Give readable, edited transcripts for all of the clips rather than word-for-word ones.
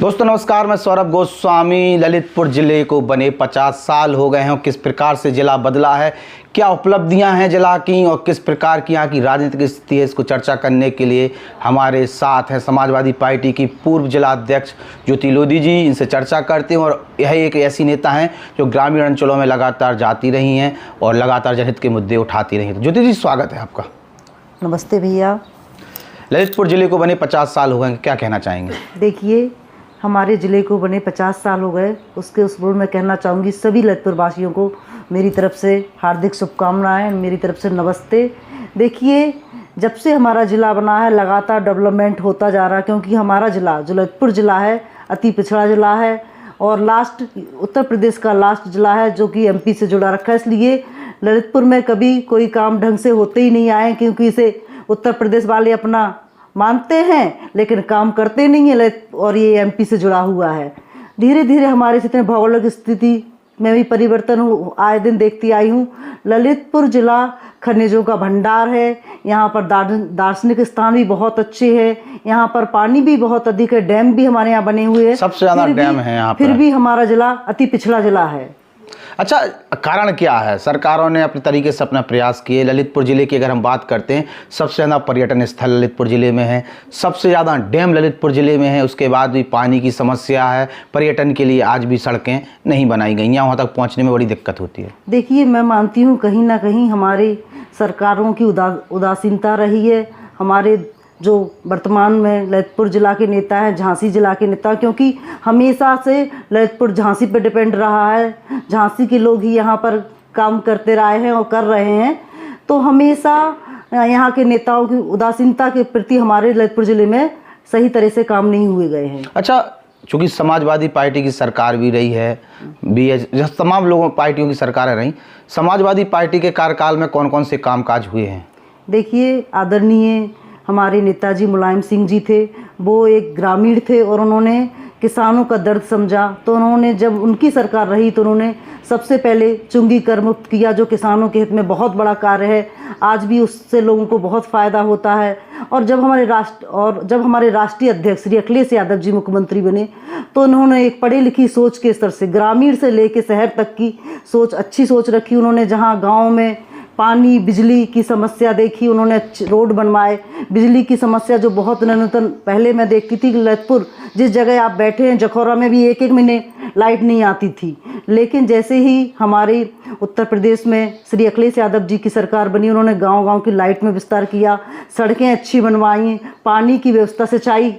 दोस्तों नमस्कार, मैं सौरभ गोस्वामी। ललितपुर जिले को बने 50 साल हो गए हैं और किस प्रकार से जिला बदला है, क्या उपलब्धियां हैं जिला की और किस प्रकार की यहाँ की राजनीतिक स्थिति है, इसको चर्चा करने के लिए हमारे साथ हैं समाजवादी पार्टी की पूर्व जिला अध्यक्ष ज्योति लोधी जी। इनसे चर्चा करते हैं और यह एक ऐसी नेता हैं जो ग्रामीण अंचलों में लगातार जाती रही हैं और लगातार जनहित के मुद्दे उठाती रही हैं। तो ज्योति जी, स्वागत है आपका। नमस्ते भैया। ललितपुर जिले को बने 50 साल हो गए, क्या कहना चाहेंगे? देखिए, हमारे ज़िले को बने 50 साल हो गए, उसके उस पूर्व मैं कहना चाहूँगी सभी ललितपुर वासियों को मेरी तरफ से हार्दिक शुभकामनाएं, मेरी तरफ से नमस्ते। देखिए, जब से हमारा ज़िला बना है लगातार डेवलपमेंट होता जा रहा है, क्योंकि हमारा ज़िला जो ललितपुर ज़िला है अति पिछड़ा ज़िला है और लास्ट उत्तर प्रदेश का लास्ट ज़िला है जो कि एमपी से जुड़ा रखा है। इसलिए ललितपुर में कभी कोई काम ढंग से होते ही नहीं आए, क्योंकि इसे उत्तर प्रदेश वाले अपना मानते हैं लेकिन काम करते नहीं है और ये एमपी से जुड़ा हुआ है। धीरे धीरे हमारे जितने भौगोलिक स्थिति में भी परिवर्तन आए दिन देखती आई हूँ। ललितपुर जिला खनिजों का भंडार है, यहाँ पर दार्शनिक स्थान भी बहुत अच्छे हैं, यहाँ पर पानी भी बहुत अधिक है, डैम भी हमारे यहाँ बने हुए हैं, सबसे ज़्यादा डैम है यहाँ पर। फिर भी हमारा जिला अति पिछड़ा जिला है। अच्छा, कारण क्या है? सरकारों ने अपने तरीके से अपना प्रयास किए। ललितपुर ज़िले की अगर हम बात करते हैं, सबसे ज़्यादा पर्यटन स्थल ललितपुर ज़िले में है, सबसे ज़्यादा डैम ललितपुर ज़िले में है, उसके बाद भी पानी की समस्या है, पर्यटन के लिए आज भी सड़कें नहीं बनाई गई हैं, वहाँ तक पहुँचने में बड़ी दिक्कत होती है। देखिए, मैं मानती हूँ कहीं ना कहीं हमारी सरकारों की उदासीनता रही है। हमारे जो वर्तमान में ललितपुर जिला के नेता हैं, झांसी जिला के नेता, क्योंकि हमेशा से ललितपुर झांसी पर डिपेंड रहा है, झांसी के लोग ही यहाँ पर काम करते रहे हैं और कर रहे हैं, तो हमेशा यहाँ के नेताओं की उदासीनता के प्रति हमारे ललितपुर ज़िले में सही तरह से काम नहीं हुए गए हैं। अच्छा, चूँकि समाजवादी पार्टी की सरकार भी रही है, तमाम लोगों पार्टियों की सरकारें रहीं, समाजवादी पार्टी के कार्यकाल में कौन कौन से कामकाज हुए हैं? देखिए, आदरणीय हमारे नेताजी मुलायम सिंह जी थे, वो एक ग्रामीण थे और उन्होंने किसानों का दर्द समझा। तो उन्होंने, जब उनकी सरकार रही तो उन्होंने सबसे पहले चुंगी कर मुक्त किया, जो किसानों के हित में बहुत बड़ा कार्य है। आज भी उससे लोगों को बहुत फ़ायदा होता है। और जब हमारे राष्ट्रीय अध्यक्ष श्री अखिलेश यादव जी मुख्यमंत्री बने तो उन्होंने एक पढ़ी लिखी सोच के स्तर से ग्रामीण से लेकर शहर तक की सोच, अच्छी सोच रखी। उन्होंने जहाँ गाँव में पानी बिजली की समस्या देखी, उन्होंने अच्छे रोड बनवाए। बिजली की समस्या जो बहुत न्यूनतम पहले मैं देखती थी, ललितपुर जिस जगह आप बैठे हैं जखौरा में भी एक महीने लाइट नहीं आती थी, लेकिन जैसे ही हमारे उत्तर प्रदेश में श्री अखिलेश यादव जी की सरकार बनी, उन्होंने गांव-गांव की लाइट में विस्तार किया, सड़कें अच्छी बनवाई, पानी की व्यवस्था, सिंचाई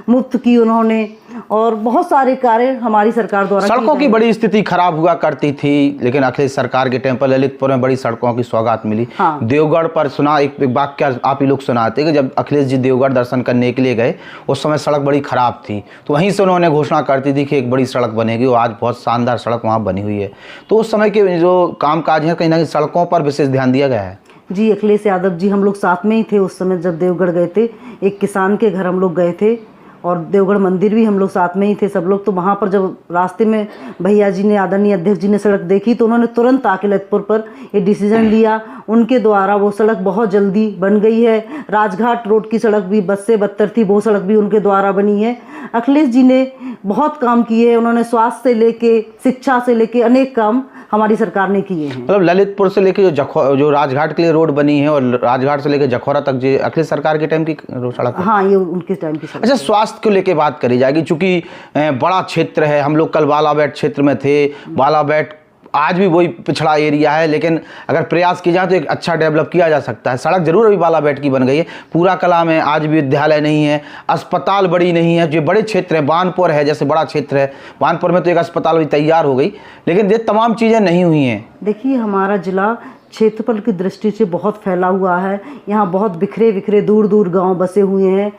मुफ्त की उन्होंने, और बहुत सारे कार्य हमारी सरकार द्वारा। सड़कों की बड़ी स्थिति खराब हुआ करती थी, लेकिन अखिलेश सरकार के टाइम पर ललितपुर में बड़ी सड़कों की सौगात मिली। हाँ। देवगढ़ पर सुना एक वाक्य आप ही लोग सुनाते कि जब अखिलेश जी देवगढ़ दर्शन करने के लिए गए उस समय सड़क बड़ी खराब थी, तो वहीं से उन्होंने घोषणा करती थी कि एक बड़ी सड़क बनेगी और आज बहुत शानदार सड़क वहाँ बनी हुई है। तो उस समय के जो कामकाज हैं, कहीं ना कहीं सड़कों पर विशेष ध्यान दिया गया है। जी, अखिलेश यादव जी हम लोग साथ में ही थे उस समय जब देवगढ़ गए थे। एक किसान के घर हम लोग गए थे और देवगढ़ मंदिर भी हम लोग साथ में ही थे सब लोग। तो वहाँ पर जब रास्ते में भैया जी ने, आदरणीय अध्यक्ष जी ने सड़क देखी तो उन्होंने तुरंत आके ललितपुर पर ये डिसीजन लिया। उनके द्वारा वो सड़क बहुत जल्दी बन गई है। राजघाट रोड की सड़क भी बद से बदतर थी, वो सड़क भी उनके द्वारा बनी है। अखिलेश जी ने बहुत काम किए हैं, उन्होंने स्वास्थ्य से लेके शिक्षा से लेके अनेक काम हमारी सरकार ने किए हैं। मतलब ललितपुर से लेके जो राजघाट के लिए रोड बनी है और राजघाट से लेके जखौरा तक जो अखिलेश सरकार के टाइम की सड़क है। हाँ, ये उनके टाइम की सड़क। अच्छा, स्वास्थ्य को लेके बात करी जाएगी, चूंकि बड़ा क्षेत्र है, हम लोग कल बालाबेट क्षेत्र में थे। बालाबेट आज भी वही पिछड़ा एरिया है, लेकिन अगर प्रयास किया जाए तो एक अच्छा डेवलप किया जा सकता है। सड़क जरूर अभी बालाबेट की बन गई है, पूरा कला में आज भी विद्यालय नहीं है, अस्पताल बड़ी नहीं है। जो बड़े क्षेत्र है, बानपुर है जैसे बड़ा क्षेत्र है, बानपुर में तो एक अस्पताल भी तैयार हो गई, लेकिन ये तमाम चीज़ें नहीं हुई हैं। देखिए, हमारा जिला क्षेत्रफल की दृष्टि से बहुत फैला हुआ है। यहाँ बहुत बिखरे बिखरे दूर दूर गांव बसे हुए हैं,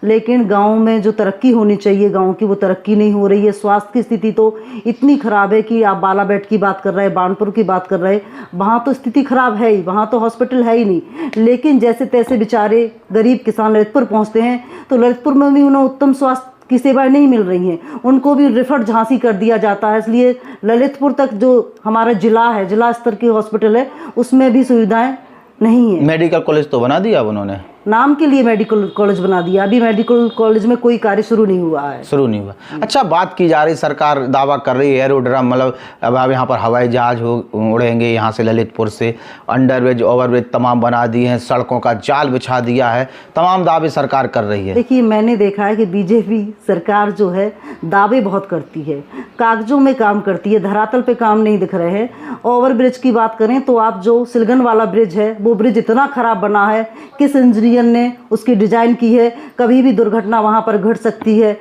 लेकिन गांव में जो तरक्की होनी चाहिए गांव की, वो तरक्की नहीं हो रही है। स्वास्थ्य की स्थिति तो इतनी ख़राब है कि आप बालाबेट की बात कर रहे हैं, बानपुर की बात कर रहे हैं, वहाँ तो स्थिति खराब है ही, वहाँ तो हॉस्पिटल है ही नहीं। लेकिन जैसे तैसे बेचारे गरीब किसान ललितपुर पहुँचते हैं तो ललितपुर में भी उन्हें उत्तम स्वास्थ्य की सेवाएं नहीं मिल रही हैं, उनको भी रेफर झांसी कर दिया जाता है। इसलिए ललितपुर तक जो हमारा जिला है, जिला स्तर की हॉस्पिटल है, उसमें भी सुविधाएं नहीं है। मेडिकल कॉलेज तो बना दिया अब उन्होंने। नाम के लिए मेडिकल कॉलेज बना दिया। अभी मेडिकल कॉलेज में कोई कार्य शुरू नहीं हुआ है। शुरू नहीं हुआ। अच्छा, बात की जा रही, सरकार दावा कर रही है एरोड्रम, मतलब अब यहाँ पर हवाई जहाज उड़ेंगे यहाँ से ललितपुर से, अंडरब्रिज ओवरब्रिज तमाम बना दिए हैं, सड़कों का जाल बिछा दिया है, तमाम दावे सरकार कर रही है। देखिए, मैंने देखा है कि बीजेपी सरकार जो है दावे बहुत करती है, कागजों में काम करती है, धरातल पे काम नहीं दिख रहे हैं। ओवरब्रिज की बात करें तो आप जो सिलगन वाला ब्रिज है, वो ब्रिज इतना खराब बना है, किस इंजीनियर ने उसकी डिजाइन की है, कभी भी दुर्घटना वहां पर घट सकती है।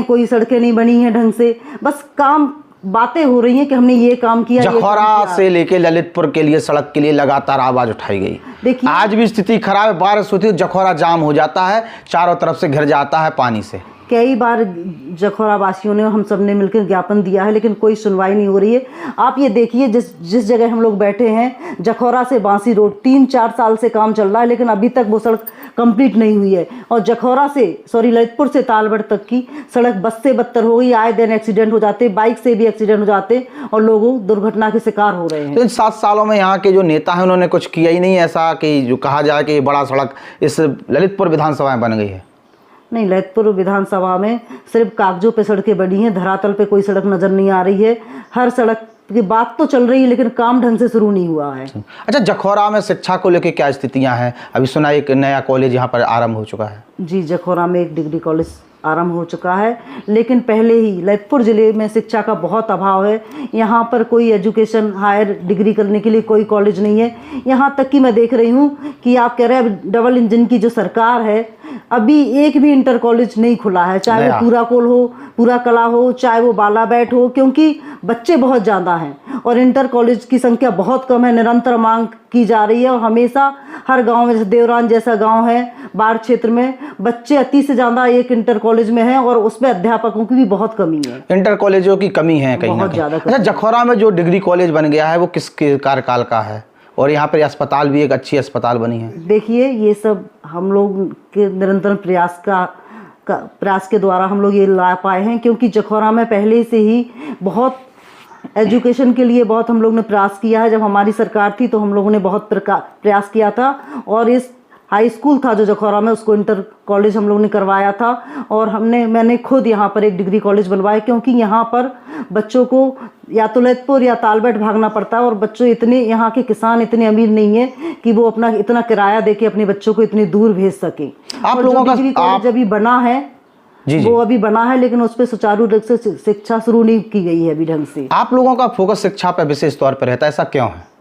कोई सड़कें नहीं बनी हैं ढंग से, बस काम बातें हो रही हैं कि हमने ये काम किया। जखौरा से लेके ललितपुर के लिए सड़क के लिए लगातार आवाज उठाई गई। देखिए, आज भी स्थिति खराब है, बारिश होती है जखौरा जाम हो जाता है, चारों तरफ से घिर जाता है पानी से। कई बार जखौरा वासियों ने, हम सब ने मिलकर ज्ञापन दिया है, लेकिन कोई सुनवाई नहीं हो रही है। आप ये देखिए, जिस जगह हम लोग बैठे हैं, जखौरा से बांसी रोड 3-4 साल से काम चल रहा है, लेकिन अभी तक वो सड़क कंप्लीट नहीं हुई है। और ललितपुर से तालबड़ तक की सड़क बद से बदतर हो गई। आए दिन एक्सीडेंट हो जाते, बाइक से भी एक्सीडेंट हो जाते और लोग दुर्घटना के शिकार हो रहे हैं। तो इन 7 सालों में यहाँ के जो नेता हैं उन्होंने कुछ किया ही नहीं, ऐसा कि जो कहा जाए कि बड़ा सड़क इस ललितपुर विधानसभा में बन गई है। नहीं, ललितपुर विधानसभा में सिर्फ कागजों पे सड़कें बनी हैं, धरातल पे कोई सड़क नजर नहीं आ रही है। हर सड़क की बात तो चल रही है, लेकिन काम ढंग से शुरू नहीं हुआ है। अच्छा, जखौरा में शिक्षा को लेकर क्या स्थितियां हैं? अभी सुना एक नया कॉलेज यहाँ पर आरंभ हो चुका है। जी, जखौरा में एक डिग्री कॉलेज आरंभ हो चुका है, लेकिन पहले ही ललितपुर ज़िले में शिक्षा का बहुत अभाव है। यहाँ पर कोई एजुकेशन हायर डिग्री करने के लिए कोई कॉलेज नहीं है। यहाँ तक कि मैं देख रही हूँ कि आप कह रहे हैं डबल इंजन की जो सरकार है, अभी एक भी इंटर कॉलेज नहीं खुला है, चाहे वो पूराकोल हो, पूरा कला हो, चाहे वो बालाबैट हो, क्योंकि बच्चे बहुत ज़्यादा हैं और इंटर कॉलेज की संख्या बहुत कम है। निरंतर मांग की जा रही है और हमेशा हर गांव में, जैसे देवरान जैसा गांव है बाढ़ क्षेत्र में, बच्चे 30 से ज़्यादा एक इंटर कॉलेज में हैं और उसमें अध्यापकों की भी बहुत कमी है। इंटर कॉलेजों की कमी है कहीं ना कहीं। अच्छा, जखौरा में जो डिग्री कॉलेज बन गया है वो किसके कार्यकाल का है? और यहाँ पर अस्पताल भी एक अच्छी अस्पताल बनी है। देखिए, ये सब हम लोग के निरंतर प्रयास के द्वारा हम लोग ये ला पाए हैं, क्योंकि जखौरा में पहले से ही बहुत एजुकेशन के लिए बहुत हम लोग ने प्रयास किया है। जब हमारी सरकार थी तो हम लोगों ने बहुत प्रयास किया था और इस हाई स्कूल था जो जखौरा में, उसको इंटर कॉलेज हम लोग ने करवाया था। और मैंने खुद यहाँ पर एक डिग्री कॉलेज बनवाया, क्योंकि यहाँ पर बच्चों को या तो ललितपुर या तालबेट भागना पड़ता है और बच्चों यहाँ के किसान इतने अमीर नहीं है कि वो अपना इतना किराया देके अपने बच्चों को इतनी दूर भेज सके। आप लोगों का डिग्री कॉलेज अभी बना है, वो अभी बना है, लेकिन उस पर सुचारू रूप से शिक्षा शुरू नहीं की गई है अभी ढंग से। आप लोगों का फोकस शिक्षा पर विशेष तौर पर रहता है, ऐसा क्यों है?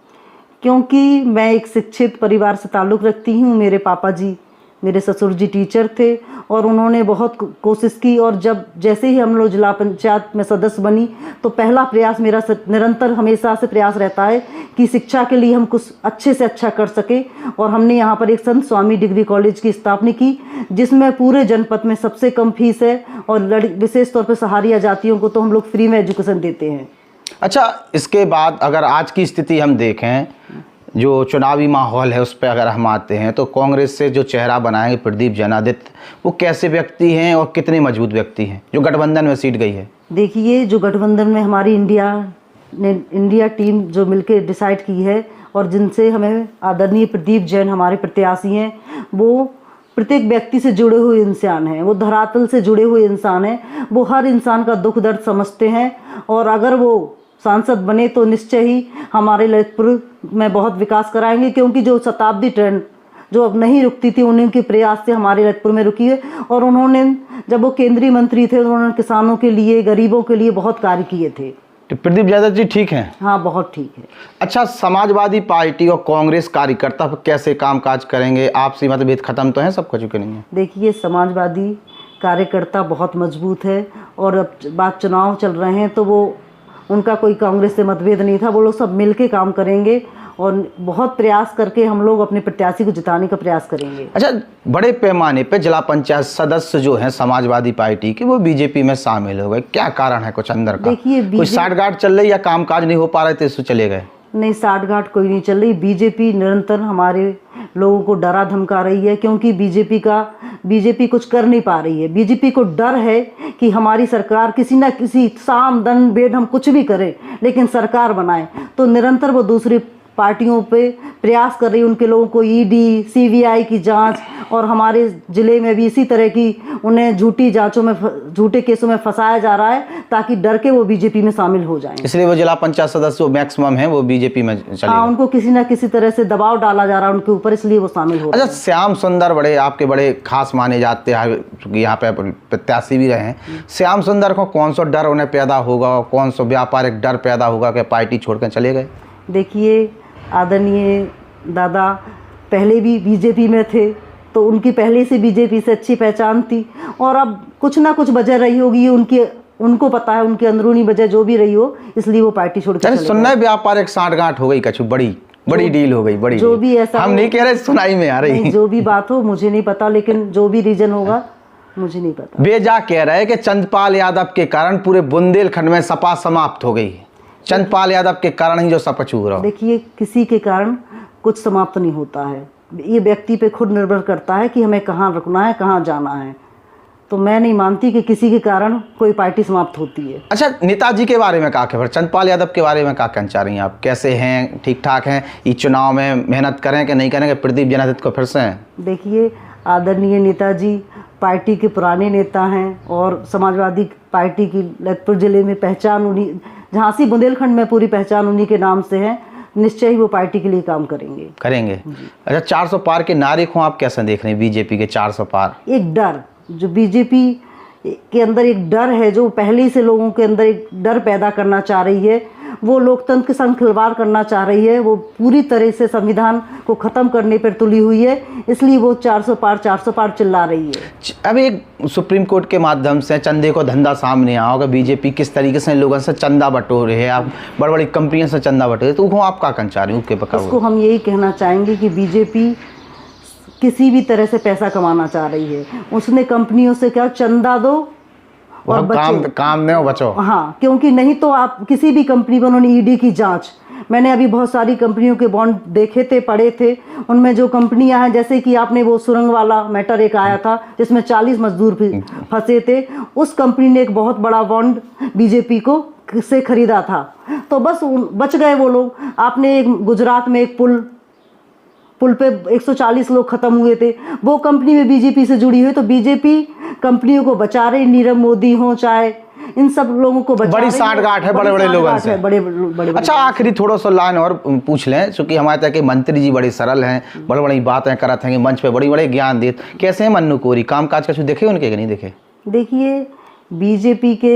क्योंकि मैं एक शिक्षित परिवार से ताल्लुक़ रखती हूँ। मेरे पापा जी, मेरे ससुर जी टीचर थे और उन्होंने बहुत कोशिश की। और जैसे ही हम लोग जिला पंचायत में सदस्य बनी तो पहला प्रयास मेरा निरंतर हमेशा से प्रयास रहता है कि शिक्षा के लिए हम कुछ अच्छे से अच्छा कर सके। और हमने यहाँ पर एक संत स्वामी डिग्री कॉलेज की स्थापना की, जिसमें पूरे जनपद में सबसे कम फीस है और विशेष तौर पर सहारिया जातियों को तो हम लोग फ्री में एजुकेशन देते हैं। अच्छा, इसके बाद अगर आज की स्थिति हम देखें, जो चुनावी माहौल है उस पर अगर हम आते हैं, तो कांग्रेस से जो चेहरा बनाएंगे प्रदीप जनादित्य, वो कैसे व्यक्ति हैं और कितने मजबूत व्यक्ति हैं जो गठबंधन में सीट गई है? देखिए, जो गठबंधन में हमारी इंडिया टीम जो मिलकर डिसाइड की है और जिनसे हमें आदरणीय प्रदीप जैन हमारे प्रत्याशी हैं, वो प्रत्येक व्यक्ति से जुड़े हुए इंसान हैं, वो धरातल से जुड़े हुए इंसान हैं, वो हर इंसान का दुख दर्द समझते हैं। और अगर वो सांसद बने तो निश्चय ही हमारे ललितपुर में बहुत विकास कराएंगे, क्योंकि जो शताब्दी ट्रेंड जो अब नहीं रुकती थी, उनके प्रयास से हमारे ललितपुर में रुकी है। और उन्होंने, जब वो केंद्रीय मंत्री थे, उन्होंने किसानों के लिए, गरीबों के लिए बहुत कार्य किए थे। तो प्रदीप यादव जी ठीक हैं? हाँ, बहुत ठीक है। अच्छा, समाजवादी पार्टी और कांग्रेस कार्यकर्ता कैसे कामकाज करेंगे? आपसी मतभेद खत्म तो है, सब कुछ के नहीं है? देखिए, समाजवादी कार्यकर्ता बहुत मजबूत है और अब बात चुनाव चल रहे हैं तो वो उनका कोई कांग्रेस से मतभेद नहीं था। वो लोग सब मिलके काम करेंगे और बहुत प्रयास करके हम लोग अपने प्रत्याशी को जिताने का प्रयास करेंगे। अच्छा, बड़े पैमाने पे जिला पंचायत सदस्य जो हैं समाजवादी पार्टी के, वो बीजेपी में शामिल हो गए, क्या कारण है कुछ अंदर का? देखिए, कोई साठगांठ चल रही या कामकाज नहीं हो पा रहे थे इससे चले गए? नहीं, साठगांठ कोई नहीं चल रही। बीजेपी निरंतर हमारे लोगों को डरा धमका रही है, क्योंकि बीजेपी कुछ कर नहीं पा रही है। बीजेपी को डर है कि हमारी सरकार किसी न किसी साम दंड भेद हम कुछ भी करें, लेकिन सरकार बनाए, तो निरंतर वो दूसरे पार्टियों पे प्रयास कर रही है उनके लोगों को ईडी सीबीआई की जांच, और हमारे ज़िले में भी इसी तरह की उन्हें झूठे केसों में फंसाया जा रहा है ताकि डर के वो बीजेपी में शामिल हो जाएं। इसलिए वो जिला पंचायत सदस्य मैक्सिमम है वो बीजेपी में चले हाँ, गए। उनको किसी ना किसी तरह से दबाव डाला जा रहा है उनके ऊपर, इसलिए वो शामिल हो रहे अच्छा, श्याम सुंदर बड़े आपके बड़े खास माने जाते हैं, क्योंकि यहाँ पे प्रत्याशी भी रहे हैं। श्याम सुंदर को कौन सा डर उन्हें पैदा होगा, कौन सा व्यापारिक डर पैदा होगा कि पार्टी छोड़कर चले गए? देखिए, आदरणीय दादा पहले भी बीजेपी में थे, तो उनकी पहले से बीजेपी से अच्छी पहचान थी, और अब कुछ ना कुछ वजह रही होगी उनको पता है, उनकी अंदरूनी वजह जो भी रही हो, इसलिए वो पार्टी छोड़ के चले गए। सुनना व्यापारिक साठगांठ हो गई, कछु बड़ी डील हो गई, बड़ी जो भी ऐसा हम नहीं कह रहे, सुनाई में आ रही, जो भी बात हो मुझे नहीं पता, लेकिन जो भी रीजन होगा मुझे नहीं पता। बेजा कह रहे हैं कि चंद्रपाल यादव के कारण पूरे बुंदेलखंड में सपा समाप्त हो गई। चंद्रपाल यादव के कारण ही जो सपा छू रहा। देखिए, किसी के कारण कुछ समाप्त नहीं होता है, ये व्यक्ति पे खुद निर्भर करता है कि हमें कहाँ रुकना है, कहाँ जाना है। तो मैं नहीं मानती कि किसी के कारण कोई पार्टी समाप्त होती है। अच्छा, नेताजी के बारे में क्या खबर, चंद्रपाल यादव के बारे में क्या कहना चाह रही हैं आप? कैसे हैं, ठीक ठाक हैं? ये चुनाव में मेहनत करें कि नहीं करेंगे? प्रदीप जनार्दन को फिर से हैं? देखिए, आदरणीय नेताजी पार्टी के पुराने नेता हैं, और समाजवादी पार्टी की ललितपुर जिले में पहचान उन्हीं, झांसी बुंदेलखंड में पूरी पहचान उन्हीं के नाम से है। निश्चय ही वो पार्टी के लिए काम करेंगे। अच्छा, 400 पार के नारे को आप कैसे देख रहे हैं? बीजेपी के 400 पार, एक डर, जो बीजेपी के अंदर एक डर है, जो पहले से लोगों के अंदर एक डर पैदा करना चाह रही है, वो लोकतंत्र के संग खिलवाड़ करना चाह रही है, वो पूरी तरह से संविधान को ख़त्म करने पर तुली हुई है, इसलिए वो 400 पार चिल्ला रही है। अब एक सुप्रीम कोर्ट के माध्यम से चंदे को धंधा सामने आया होगा, बीजेपी किस तरीके से लोगों से चंदा बटोरे है, आप बड़ी बड़ी कंपनियों से चंदा बटोरे, तो आप क्या कहना चाह रहे हैं? उसको हम यही कहना चाहेंगे कि बीजेपी किसी भी तरह से पैसा कमाना चाह रही है। उसने कंपनियों से क्या, चंदा दो और काम दो, बचो। हाँ, क्योंकि नहीं तो आप किसी भी कंपनी में, उन्होंने ईडी की जांच, मैंने अभी बहुत सारी कंपनियों के बॉन्ड देखे थे, पढ़े थे, उनमें जो कंपनियां हैं, जैसे कि आपने वो सुरंग वाला मैटर एक आया था जिसमें 40 मजदूर भी फंसे थे, उस कंपनी ने एक बहुत बड़ा बॉन्ड बीजेपी को से खरीदा था, तो बस बच गए वो लोग। आपने एक गुजरात में एक पुल पे 140 लोग खत्म हुए थे, वो कंपनी में बीजेपी से जुड़ी हुई, तो बीजेपी कंपनियों को बचा रही, नीरव मोदी हो चाहे इन सब लोगों को बचा, बड़ी साठगांठ है बड़े लोगों से, बड़े। अच्छा, आखिरी थोड़ा सा लाइन और पूछ लें, क्योंकि हमारे तक के मंत्री जी बड़े सरल हैं, बड़ी बातें करते हैं, मंच पे बड़े ज्ञान देते, कैसे हैं मन्नू कोरी, काम काज कुछ देखे उनके कि नहीं देखे? देखिए, बीजेपी के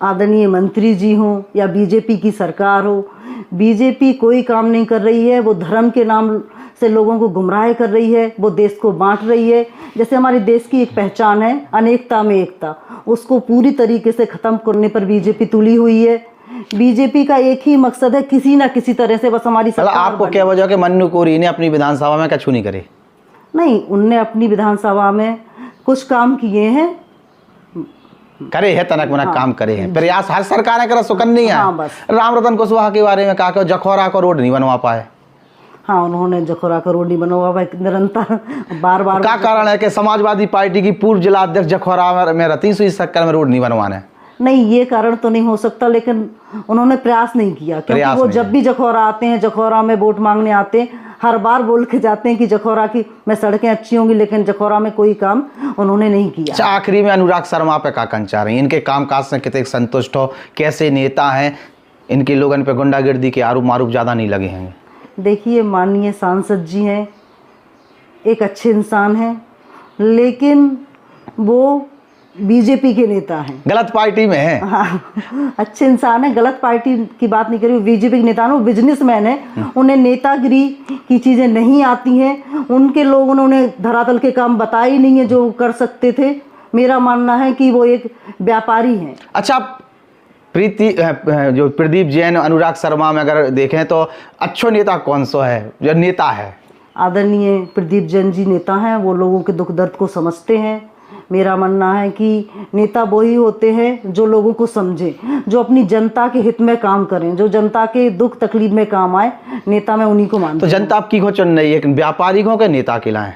आदरणीय मंत्री जी हों या बीजेपी की सरकार हो, बीजेपी कोई काम नहीं कर रही है। वो धर्म के नाम से लोगों को गुमराह कर रही है, वो देश को बांट रही है। जैसे हमारे देश की एक पहचान है अनेकता में एकता, उसको पूरी तरीके से ख़त्म करने पर बीजेपी तुली हुई है। बीजेपी का एक ही मकसद है, किसी ना किसी तरह से बस हमारी सरकार। आपको क्या वजह कि मन्नू कोरी ने अपनी विधानसभा में कछु नहीं करे? नहीं, उनने अपनी विधानसभा में कुछ काम किए हैं, करे है, तनक मनक काम करे हैं, प्रयास हर सरकार ने करा, सुकन नहीं है। हाँ, बस। राम रतन कुशवाहा के बारे में कहा, जखौरा को रोड नहीं बनवा पाए। हाँ, उन्होंने जखौरा का रोड नहीं बनवा पाए, निरंतर बार क्या कारण है कि समाजवादी पार्टी की पूर्व जिला अध्यक्ष जखौरा में रहती, इस चक्कर में रोड नहीं बनवाने? नहीं, ये कारण तो नहीं हो सकता, लेकिन उन्होंने प्रयास नहीं किया, क्योंकि वो जब भी जखौरा आते हैं, जखौरा में वोट मांगने आते हैं, हर बार बोल के जाते हैं कि जखौरा की में सड़कें अच्छी होंगी, लेकिन जखौरा में कोई काम उन्होंने नहीं किया। अच्छा, आखिरी में अनुराग शर्मा पे क्या कहना चाह रही हैं? इनके कामकाज से कितने संतुष्ट हो, कैसे नेता हैं, इनके लोगों पे गुंडागिर्दी के आरोप मारूप ज़्यादा नहीं लगे हैं? देखिए, माननीय सांसद जी हैं, एक अच्छे इंसान हैं, लेकिन वो बीजेपी के नेता हैं, गलत पार्टी में है। हाँ, अच्छे इंसान है, गलत पार्टी की बात नहीं करी, बीजेपी के नेता हैं, वो बिजनेसमैन है, उन्हें नेतागिरी की चीज़ें नहीं आती हैं, उनके लोगों ने उन्हें धरातल के काम बताए ही नहीं है जो कर सकते थे। मेरा मानना है कि वो एक व्यापारी हैं। अच्छा, जो प्रदीप जैन, अनुराग शर्मा में अगर देखें तो अच्छो नेता कौन सा है जो नेता है? आदरणीय प्रदीप जैन जी नेता हैं, वो लोगों के दुख दर्द को समझते हैं। मेरा मानना है कि नेता वही होते हैं जो लोगों को समझें, जो अपनी जनता के हित में काम करें, जो जनता के दुख तकलीफ में काम आए, नेता में उन्हीं को मानता हूं। तो जनता आपकी को चुन रही है, व्यापारी को के नेता के लाएं?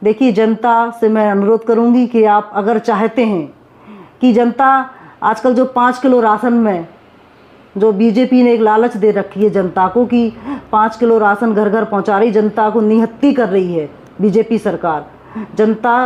देखिए, जनता से मैं अनुरोध करूंगी कि आप अगर चाहते हैं कि जनता, आजकल जो 5 किलो राशन में जो बीजेपी ने एक लालच दे रखी है जनता को कि 5 किलो राशन घर घर पहुंचा रही, जनता को निहत्ती कर रही है बीजेपी सरकार। जनता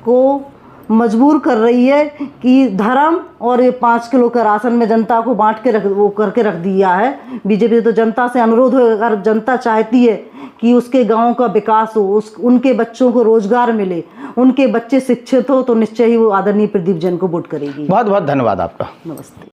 को मजबूर कर रही है कि धर्म और ये 5 किलो का राशन में जनता को बांट के करके रख दिया है बीजेपी। तो जनता से अनुरोध हो, अगर जनता चाहती है कि उसके गांव का विकास हो, उनके बच्चों को रोजगार मिले, उनके बच्चे शिक्षित हो, तो निश्चय ही वो आदरणीय प्रदीप जैन को वोट करेगी। बहुत बहुत धन्यवाद आपका। नमस्ते।